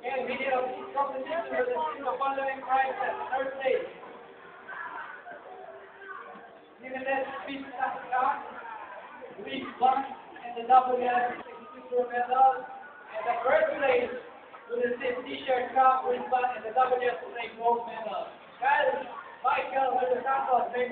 And video competition with the following prize at third place. Nicolas Piscata, Luis Blanc, and the WS silver medal. And the first place with the same t-shirt cup, Luis Blanc, and the WS gold medal. Guys, Michael with the Santos, may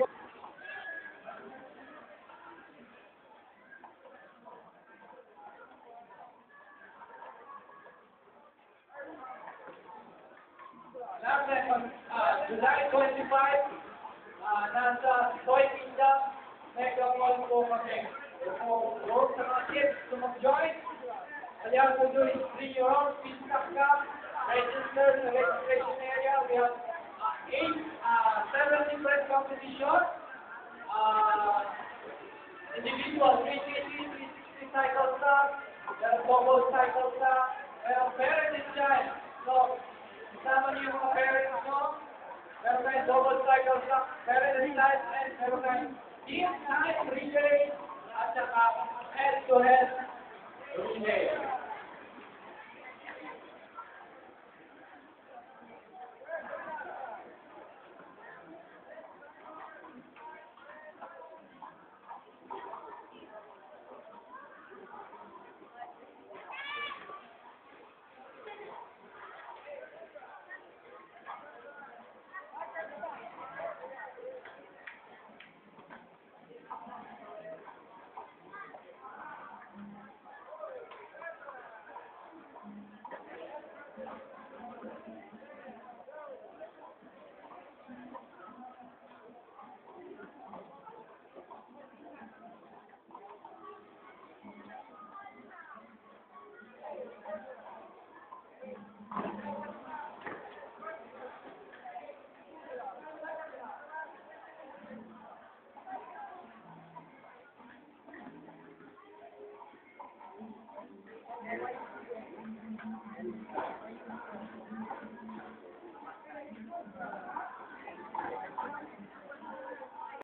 Last time on July 25, nasa Soy Pizza, Mega Mall po kami. Work sa mga kids to mag-join. All you have to do is bring your own pizza cup, register in the registration area. We have 7 different competitions. Individual 360, 360 cycle stuff, there are double cycle stuff, there are parent and child. So, kasama niyo yung mga parents nyo, meron tayong double cycle stuff, parent and child, and meron tayong team time relay, at saka head-to-head relay.